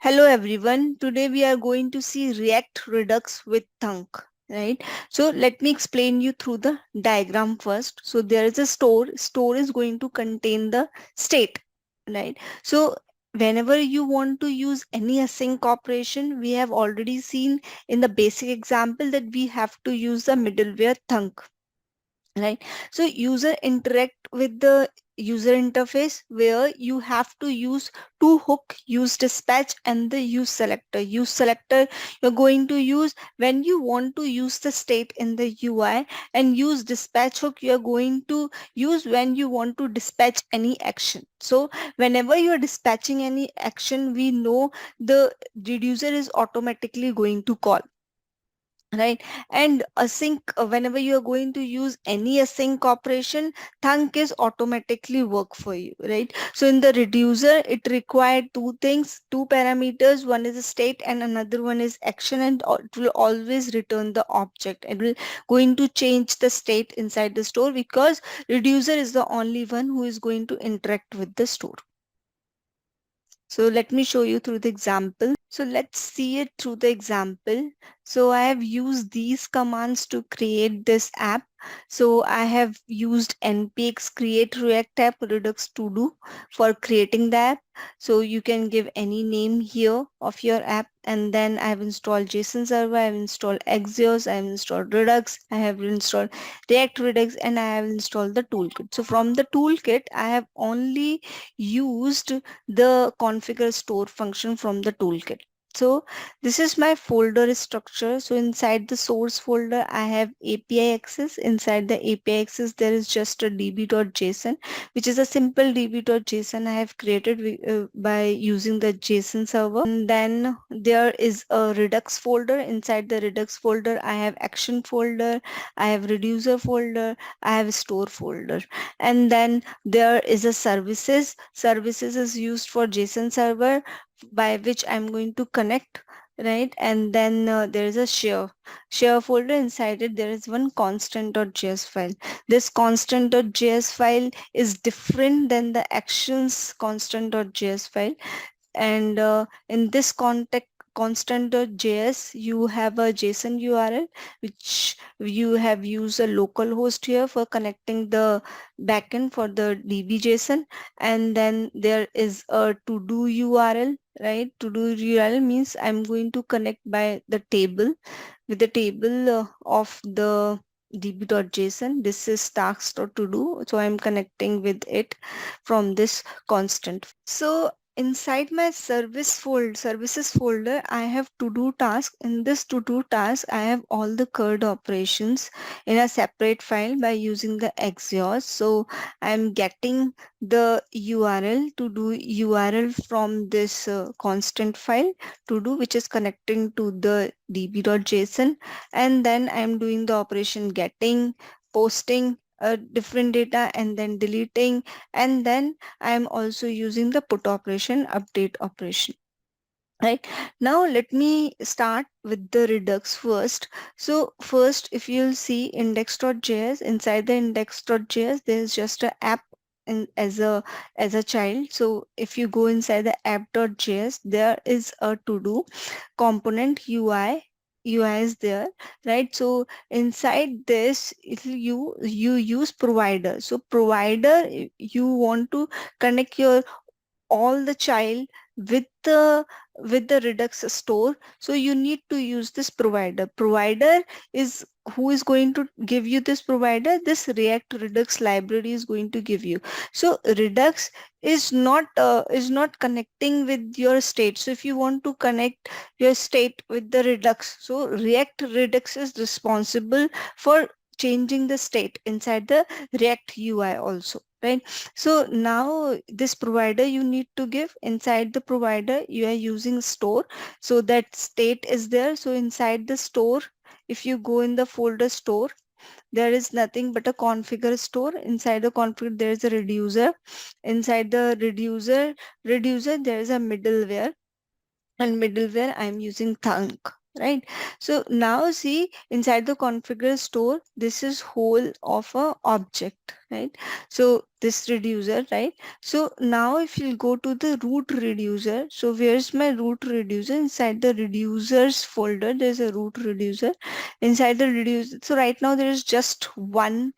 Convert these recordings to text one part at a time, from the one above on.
Hello everyone. Today we are going to see React Redux with Thunk, right? So let me explain you through the diagram first. So there is a store. Store is going to contain the state, right? So whenever you want to use any async operation, we have already seen in the basic example that we have to use the middleware Thunk, right? So user interact with the user interface where you have to use to hook, use dispatch, and the use selector you're going to use when you want to use the state in the UI, and use dispatch hook you're going to use when you want to dispatch any action. So whenever you're dispatching any action, we know the reducer is automatically going to call, right? And async, whenever you are going to use any async operation, thunk is automatically work for you, right? So in the reducer, it required two things, two parameters. One is a state and another one is action, and it will always return the object. It will going to change the state inside the store because reducer is the only one who is going to interact with the store. So let me show you through the example. So let's see it through the example. So I have used these commands to create this app. So I have used npx create react app redux to do for creating the app. So you can give any name here of your app, and then I have installed JSON server, I have installed Axios, I have installed Redux, I have installed React Redux, and I have installed the toolkit. So from the toolkit, I have only used the configure store function from the toolkit. So this is my folder structure. So inside the source folder, I have API access. Inside the API access, there is just a db.json, which is a simple db.json I have created by using the JSON server. And then there is a Redux folder. Inside the Redux folder, I have action folder, I have reducer folder, I have store folder. And then there is a services. Services is used for JSON server by which I'm going to connect, right? And then there is a share folder. Inside it there is one constant.js file. This constant.js file is different than the actions constant.js file. And in this context constant.js, you have a JSON URL which you have used a local host here for connecting the backend for the DB-JSON. And then there is a to-do URL, right? To-do URL means I'm going to connect by the table with the table of the db.json. This is tasks.to-do, so I'm connecting with it from this constant. So inside my services folder, I have to do task. In this to do task, I have all the CURD operations in a separate file by using the Axios. So I'm getting the URL to do URL from this constant file to do, which is connecting to the db.json. And then I'm doing the operation getting, posting different data, and then deleting. And then I'm also using the put operation, update operation. Right now, let me start with the Redux first. So first, if you'll see index.js, inside the index.js, there's just a app as a child. So if you go inside the app.js, there is a to do component UI is there, right? So inside this, if you use provider. So provider, you want to connect your all the child with the Redux store. So you need to use this provider is who is going to give you this provider. This React Redux library is going to give you. So Redux is not connecting with your state. So if you want to connect your state with the Redux, so React Redux is responsible for changing the state inside the React UI also, right? So now this provider you need to give. Inside the provider, you are using store. So that state is there. So inside the store, if you go in the folder store, there is nothing but a configure store. Inside the configure, there is a reducer. Inside the reducer, there is a middleware. And middleware, I'm using Thunk. right? So now see inside the configure store, this is whole of a object, right? So this reducer, right? So now if you go to the root reducer, so where's my root reducer? Inside the reducers folder, there's a root reducer. Inside the reducer, so right now there is just one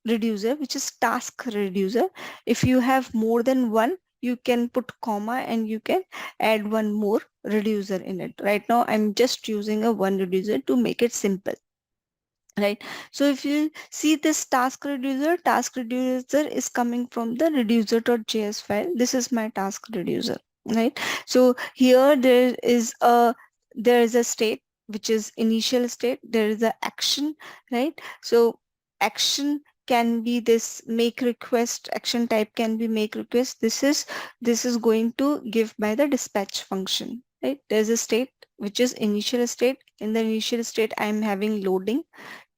reducer, which is task reducer. If you have more than one, you can put comma and you can add one more reducer in it. Right now I'm just using a one reducer to make it simple, right? So if you see this task reducer is coming from the reducer.js file. This is my task reducer, right? So here there is a state, which is initial state. There is a action, right? So action can be this make request. Action type can be make request. This is going to give by the dispatch function, right? There's a state which is initial state. In the initial state I'm having loading,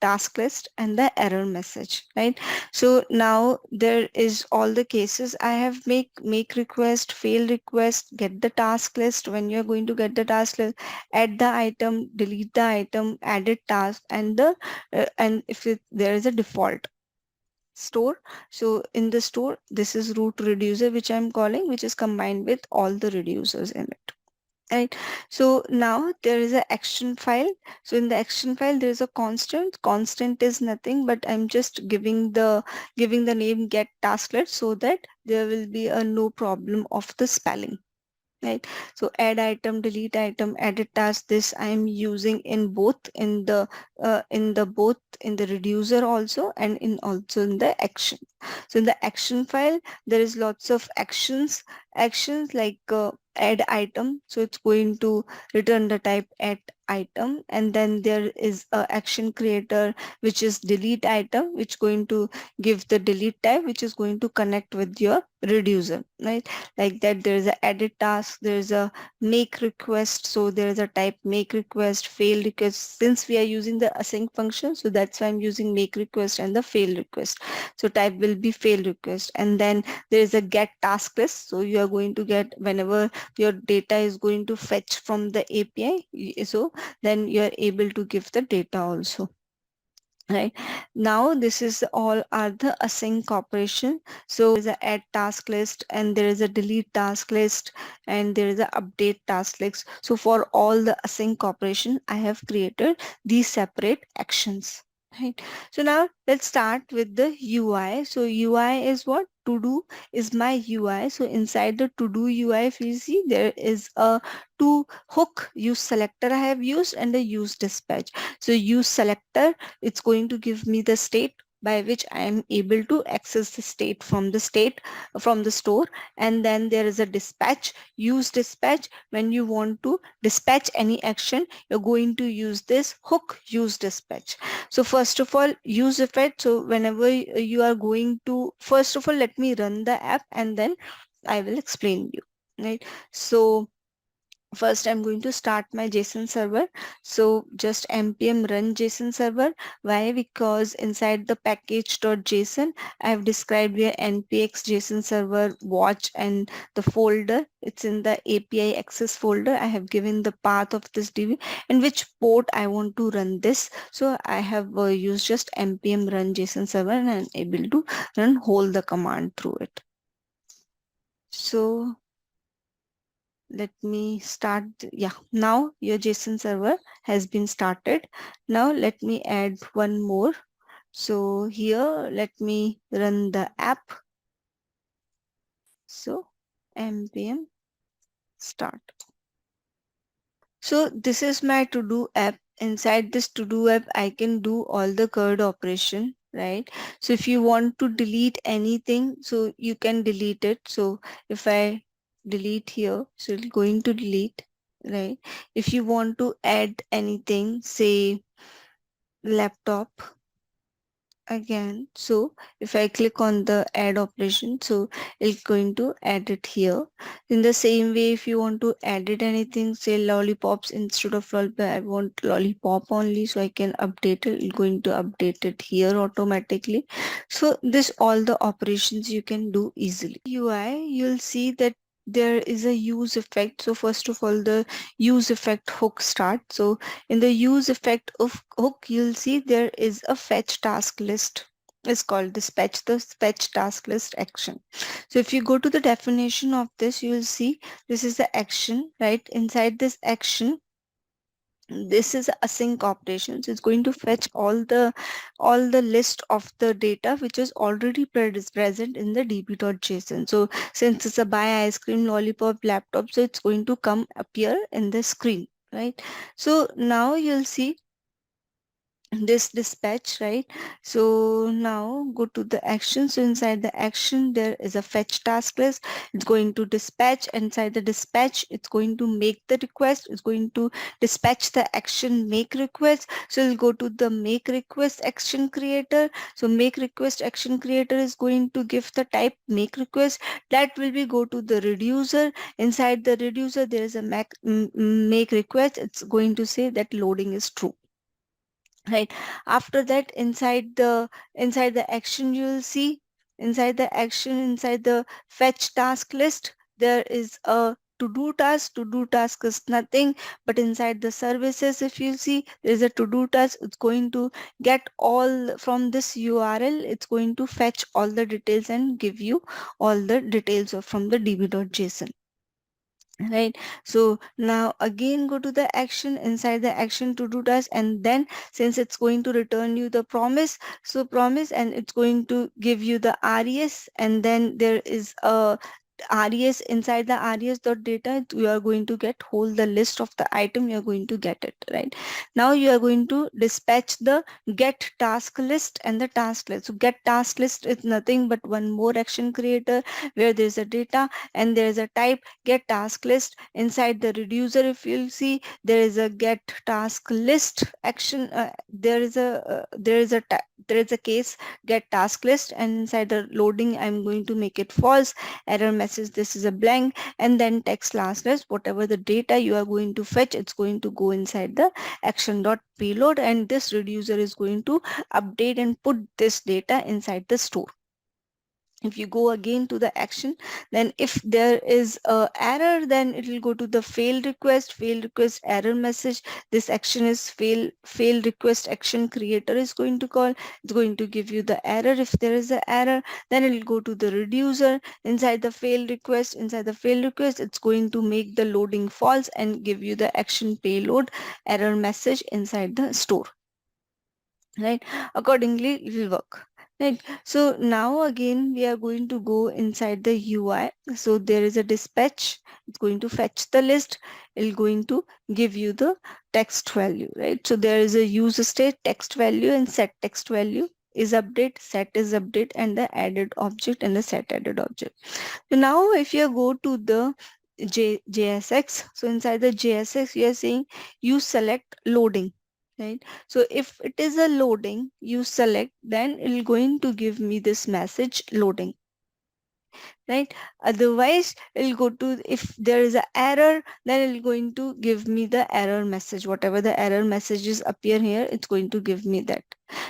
task list, and the error message, right? So now there is all the cases. I have make request, fail request, get the task list. When you're going to get the task list, add the item, delete the item, added task, and and if there is a default store. So in the store, this is root reducer, which I'm calling, which is combined with all the reducers in it, right? So now there is a action file. So in the action file there is a constant is nothing, but I'm just giving the name get tasklet, so that there will be a no problem of the spelling, right? So add item, delete item, edit task, this I am using in both in the reducer also, and in also in the action. So in the action file there is lots of actions like add item, so it's going to return the type add item. And then there is a action creator, which is delete item, which going to give the delete type, which is going to connect with your reducer, right? Like that, there is a edit task, there is a make request, so there is a type make request, fail request. Since we are using the async function, so that's why I'm using make request and the fail request. So type will be fail request. And then there is a get task list, so you are going to get whenever your data is going to fetch from the API, so then you are able to give the data also, right? Now this is all are the async operation. So there's a add task list, and there is a delete task list, and there is a update task list. So for all the async operation, I have created these separate actions, right? So now let's start with the UI. So UI is what? To do is my UI. So inside the to do UI, if you see, there is a to hook use selector I have used, and the use dispatch. So use selector, it's going to give me the state by which I am able to access the state from the store. And then there is a dispatch, use dispatch. When you want to dispatch any action, you're going to use this hook use dispatch. So first of all, use effect. So whenever you are going to, first of all, let me run the app and then I will explain you, right? So first I'm going to start my JSON server. So just npm run JSON server. Why? Because inside the package.json, I have described where npx JSON server watch and the folder. It's in the API access folder. I have given the path of this DB and which port I want to run this. So I have used just npm run JSON server, and I'm able to run whole the command through it. So let me start. Yeah, now your JSON server has been started. Now let me add one more. So here, let me run the app. So npm start. So this is my to-do app. Inside this to-do app, I can do all the CURD operation, right? So if you want to delete anything, so you can delete it. So if I delete here, so it's going to delete, right? If you want to add anything, say laptop, again, so if I click on the add operation, so it's going to add it here. In the same way, if you want to edit anything, say lollipops, instead of lollipop I want lollipop only, so I can update it. It's going to update it here automatically. So this all the operations you can do easily. UI, you'll see that there is a use effect. So first of all, the use effect hook start. So in the use effect of hook, you'll see there is a fetch task list. It's called dispatch, the fetch task list action. So if you go to the definition of this, you will see this is the action, right? Inside this action, this is a sync operations. It's going to fetch all the list of the data which is already present in the db.json. So since it's a buy ice cream lollipop laptop, so it's going to come appear in the screen, right? So now you'll see this dispatch, right? So now go to the action. So inside the action there is a fetch task list. It's going to dispatch. Inside the dispatch, it's going to make the request. It's going to dispatch the action make request. So we'll go to the make request action creator. So make request action creator is going to give the type make request. That will be go to the reducer. Inside the reducer there is a make request. It's going to say that loading is true, right? After that, inside the action, you will see inside the action, inside the fetch task list, there is a to do task is nothing, but inside the services, if you see, there is a to do task. It's going to get all from this url. It's going to fetch all the details and give you all the details from the db.json, right? So now again go to the action. Inside the action to do task, and then since it's going to return you the promise, so promise, and it's going to give you the res, and then there is a res. Inside the res dot data, you are going to get whole the list of the item. You are going to get it, right? Now you are going to dispatch the get task list and the task list. So get task list is nothing but one more action creator where there is a data and there is a type get task list. Inside the reducer, if you'll see, there is a get task list action. There is a case get task list, and inside the loading I'm going to make it false. Error message, this is a blank, and then text last list. Whatever the data you are going to fetch, it's going to go inside the action dot payload, and this reducer is going to update and put this data inside the store. If you go again to the action, then if there is a error, then it will go to the fail request error message. This action is fail request action creator is going to call. It's going to give you the error. If there is an error, then it will go to the reducer. Inside the fail request, it's going to make the loading false and give you the action payload error message inside the store, right? Accordingly it will work, right? So now again we are going to go inside the UI. So there is a dispatch. It's going to fetch the list. It's going to give you the text value, right? So there is a use state text value and set text value is update, set is update, and the added object and the set added object. So now if you go to the JSX, so inside the JSX you are saying you select loading, right? So if it is a loading, you select, then it will going to give me this message loading, right? Otherwise, it will go to, if there is an error, then it will going to give me the error message. Whatever the error messages appear here, it's going to give me that.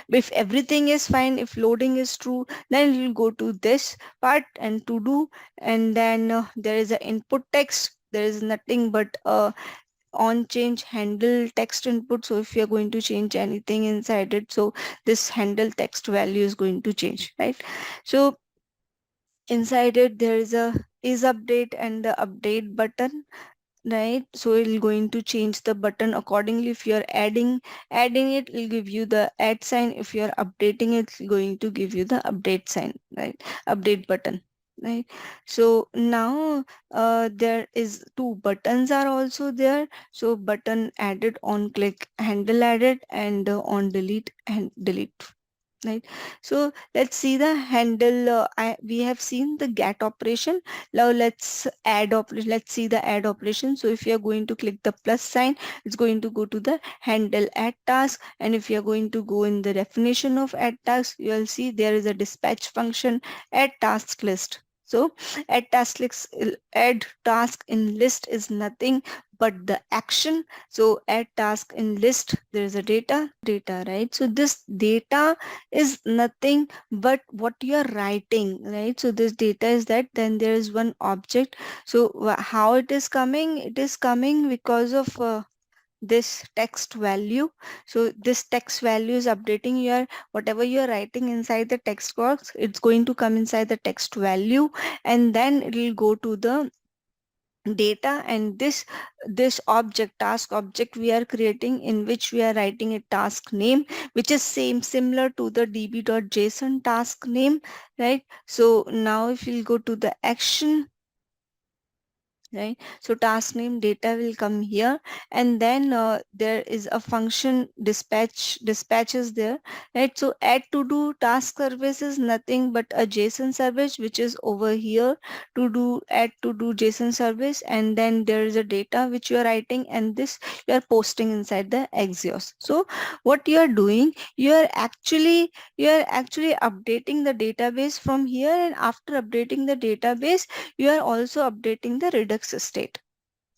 But if everything is fine, if loading is true, then it will go to this part and to do, and then there is an input text. There is nothing but on change handle text input. So if you're going to change anything inside it, so this handle text value is going to change, right? So inside it there is a is update and the update button, right? So it's going to change the button accordingly. If you're adding it, it'll give you the add sign. If you're updating it, it's going to give you the update sign, right? Update button, right? So now there is two buttons are also there. So button added on click, handle added, and on delete and delete, right? So let's see the handle. We have seen the get operation. Now let's add operation. Let's see the add operation. So if you are going to click the plus sign, it's going to go to the handle add task. And if you are going to go in the definition of add task, you will see there is a dispatch function add task list. So add task in list is nothing but the action. So add task in list, there is a data, right? So this data is nothing but what you are writing, right? So this data is that, then there is one object. So how it is coming? It is coming because of this text value. So this text value is updating your whatever you are writing inside the text box, it's going to come inside the text value, and then it will go to the data. And this object, task object we are creating, in which we are writing a task name, which is similar to the db.json task name, right? So now if you'll go to the action, right? So task name data will come here, and then there is a function dispatches there, right? So add to do task service is nothing but a JSON service, which is over here. To do add to do JSON service, and then there is a data which you are writing, and this you are posting inside the Axios. So what you are doing, you are actually updating the database from here, and after updating the database, you are also updating the Redux state,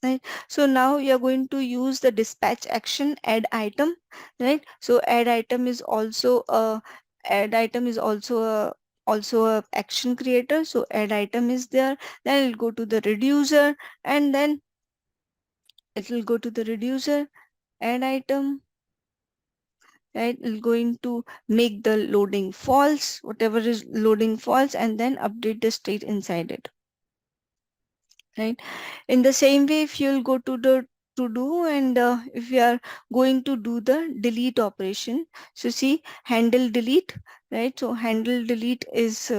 right? So now you're going to use the dispatch action add item, right? So add item is also a action creator. So add item is there, then it'll go to the reducer, and then it will go to the reducer, add item, right? It's going to make the loading false, whatever is loading false, and then update the state inside it, right? In the same way, if you'll go to the to do, and if you are going to do the delete operation, so see handle delete, right? So handle delete is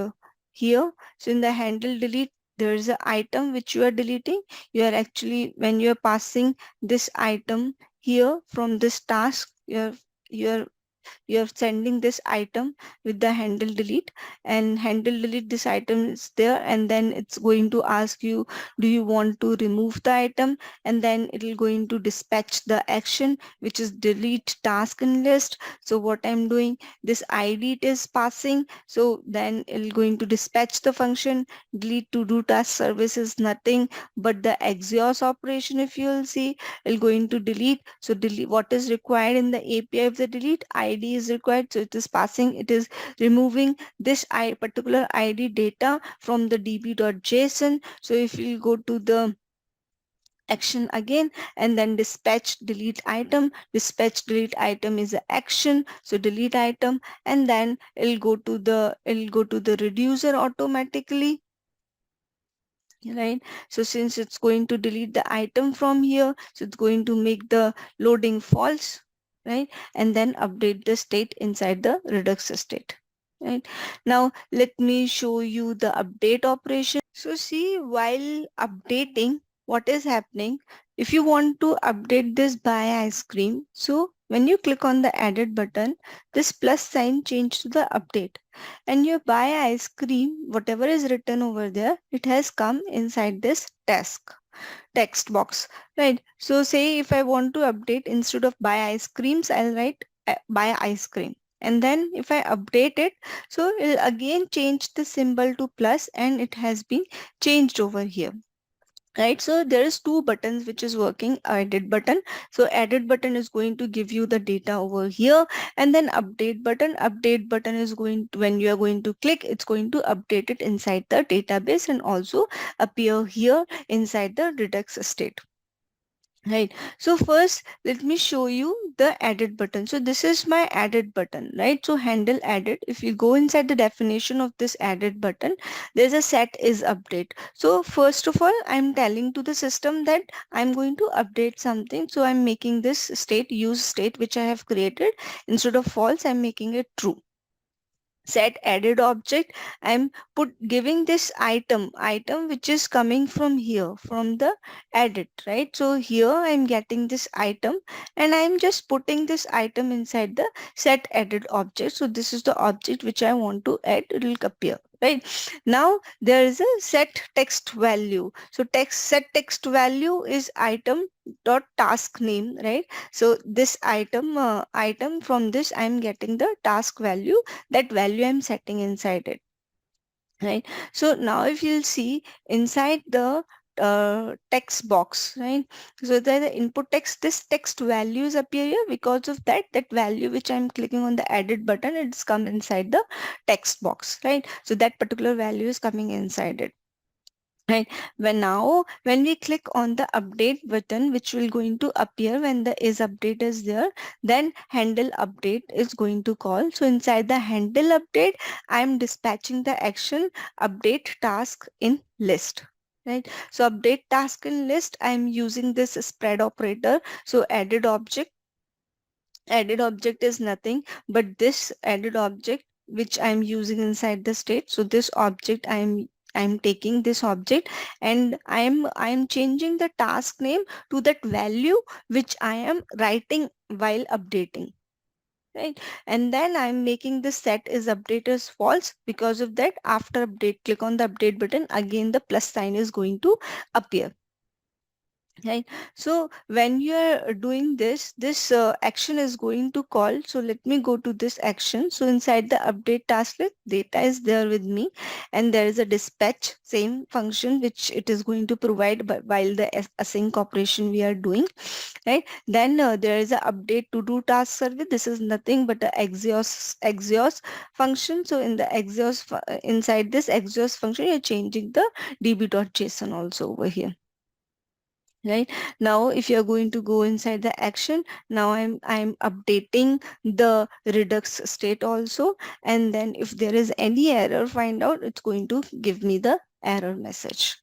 here. So in the handle delete, there is an item which you are deleting. You are actually, when you are passing this item here from this task, you're sending this item with the handle delete, and handle delete, this item is there, and then it's going to ask you, do you want to remove the item? And then it will going to dispatch the action, which is delete task in list. So what I'm doing, this id it is passing, so then it'll going to dispatch the function. Delete to do task service is nothing but the Axios operation. If you'll see, it'll going to delete. So delete what is required in the API of the delete ID is required. So it is passing, it is removing this particular ID data from the db.json. So if you go to the action again, and then dispatch delete item is an action, so delete item, and then it'll go to the reducer automatically, right? So since it's going to delete the item from here, so it's going to make the loading false, right? And then update the state inside the Redux state, right? Now let me show you the update operation. So see, while updating, what is happening, if you want to update this buy ice cream, so when you click on the added button, this plus sign change to the update, and you buy ice cream, whatever is written over there, it has come inside this text box, right? So say if I want to update, instead of buy ice creams, I'll write buy ice cream, and then if I update it, so it'll again change the symbol to plus, and it has been changed over here, right? So there is two buttons which is working, edit button. So edit button is going to give you the data over here, and then update button is going to, when you are going to click, it's going to update it inside the database and also appear here inside the Redux state. Right. So first, let me show you the added button. So this is my added button, right? So handle added. If you go inside the definition of this added button, there's a set is update. So first of all, I'm telling to the system that I'm going to update something. So I'm making this state, use state, which I have created. Instead of false, I'm making it true. Set added object, I'm giving this item which is coming from here, from the edit, right? So here I'm getting this item, and I'm just putting this item inside the set added object. So this is the object which I want to add, it will appear, right? Now there is a set text value. So set text value is item dot task name, right? So this item, from this I'm getting the task value, that value I'm setting inside it. right? So now if you'll see inside the text box, right? So the input text, this text values appear here. Because of that, that value which I'm clicking on the edit button, it's come inside the text box, right? So that particular value is coming inside it. Right. When we click on the update button, which will going to appear when the is update is there, then handle update is going to call. So inside the handle update, I'm dispatching the action update task in list. Right. So update task in list, I'm using this spread operator. So added object is nothing but this added object which I'm using inside the state. So this object I'm taking this object and I'm changing the task name to that value which I am writing while updating, right? And then I'm making the set is update as false. Because of that, after update, click on the update button, again the plus sign is going to appear. Right. So when you are doing this action is going to call. So let me go to this action. So inside the update task list, data is there with me, and there is a dispatch, same function which it is going to provide while the async operation we are doing. Right. Then there is a update to do task service. This is nothing but the Axios function. So in the inside this Axios function, you're changing the db.json also over here. Right. Now if you're going to go inside the action, now I'm updating the redux state also, and then if there is any error, find out, it's going to give me the error message.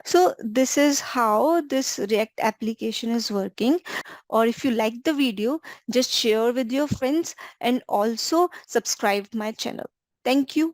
So this is how this React application is working. Or if you like the video, just share with your friends and also subscribe my channel. Thank you.